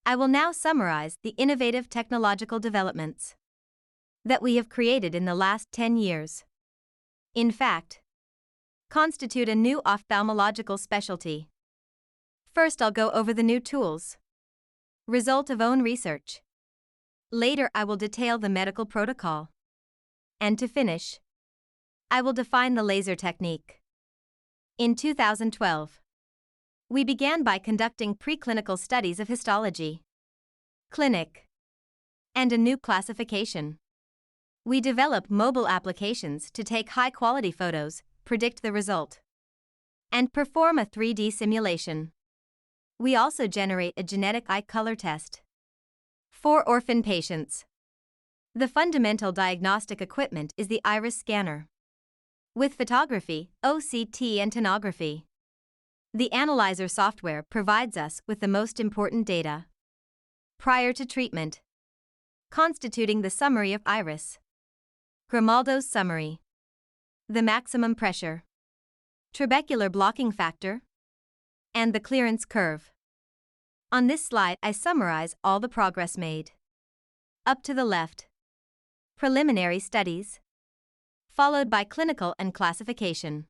I will now summarize the innovative technological developments that we have created in the last 10 years. In fact, constitute a new ophthalmological specialty. First, I'll go over the new tools, result of own research. Later, I will detail the medical protocol. And to finish, I will define the laser technique. In 2012, we began by conducting preclinical studies of histology, clinic, and a new classification. We develop mobile applications to take high-quality photos, predict the result, and perform a 3D simulation. We also generate a genetic eye color test for orphan patients. The fundamental diagnostic equipment is the iris scanner, with photography, OCT, and tonography. The analyzer software provides us with the most important data prior to treatment, constituting the summary of iris, Grimaldos summary, the maximum pressure, trabecular blocking factor, and the clearance curve. On this slide, I summarize all the progress made. Up to the left, preliminary studies, followed by clinical and classification,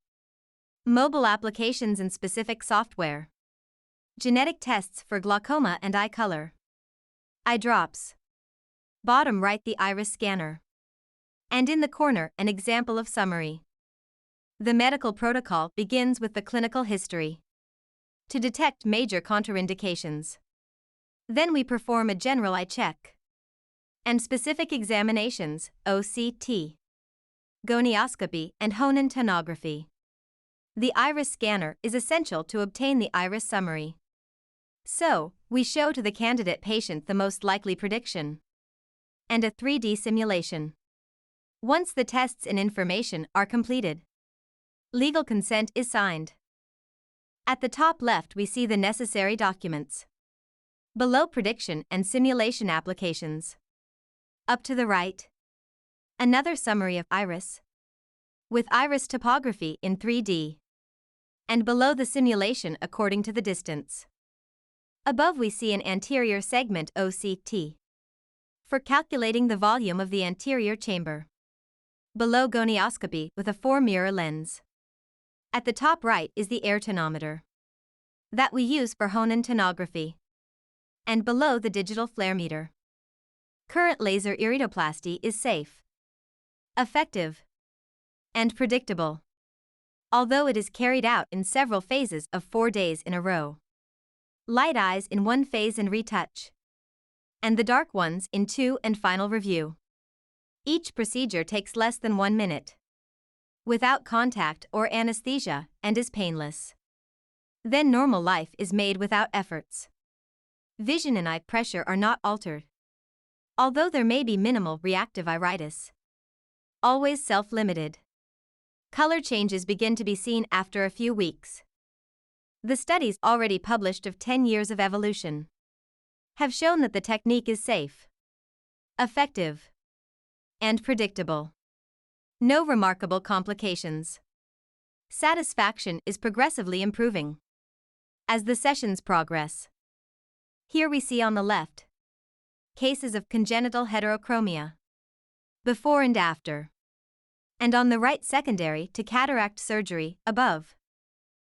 mobile applications and specific software, genetic tests for glaucoma and eye color, eye drops. Bottom right, the iris scanner. And in the corner, an example of summary. The medical protocol begins with the clinical history to detect major contraindications. Then we perform a general eye check and specific examinations, OCT, gonioscopy, and Honan tomography. The iris scanner is essential to obtain the iris summary. So, we show to the candidate patient the most likely prediction and a 3D simulation. Once the tests and information are completed, legal consent is signed. At the top left, we see the necessary documents. Below, prediction and simulation applications. Up to the right, another summary of iris, with iris topography in 3D. And below, the simulation according to the distance. Above, we see an anterior segment OCT for calculating the volume of the anterior chamber. Below, gonioscopy with a 4-mirror lens. At the top right is the air tonometer that we use for Honan tomography. And below, the digital flare meter. Current laser iridoplasty is safe, effective, and predictable, although it is carried out in several phases of 4 days in a row. Light eyes in 1 phase and retouch, and the dark ones in 2 and final review. Each procedure takes less than 1 minute, without contact or anesthesia, and is painless. Then normal life is made without efforts. Vision and eye pressure are not altered, although there may be minimal reactive iritis. Always self-limited. Color changes begin to be seen after a few weeks. The studies already published of 10 years of evolution have shown that the technique is safe, effective, and predictable. No remarkable complications. Satisfaction is progressively improving as the sessions progress. Here we see on the left cases of congenital heterochromia, before and after. And on the right, secondary to cataract surgery, above.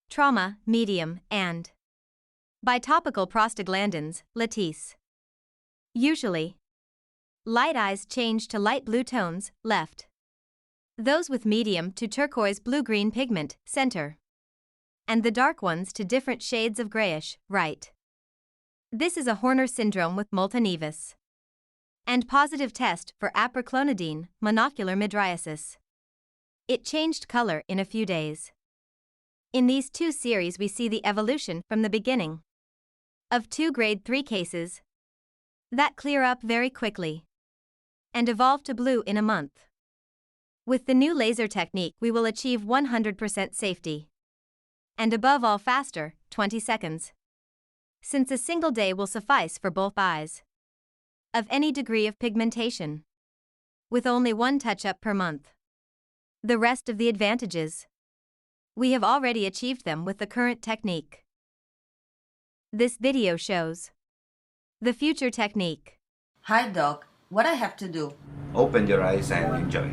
Trauma, medium, and bitopical prostaglandins, lattice. Usually, light eyes change to light blue tones, left. Those with medium to turquoise blue-green pigment, center. And the dark ones to different shades of grayish, right. This is a Horner syndrome with Multa nevus. And positive test for aproclonidine, monocular mydriasis. It changed color in a few days. In these 2 series, we see the evolution from the beginning of 2 grade 3 cases that clear up very quickly and evolve to blue in a month. With the new laser technique, we will achieve 100% safety. And above all, faster, 20 seconds. Since a single day will suffice for both eyes. Of any degree of pigmentation. With only 1 touch-up per month. The rest of the advantages, we have already achieved them with the current technique. This video shows The future technique. Hi, Doc. What I have to do? Open your eyes and enjoy.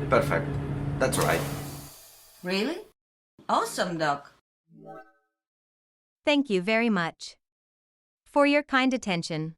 Perfect. That's right. Really? Awesome, Doc. Thank you very much for your kind attention.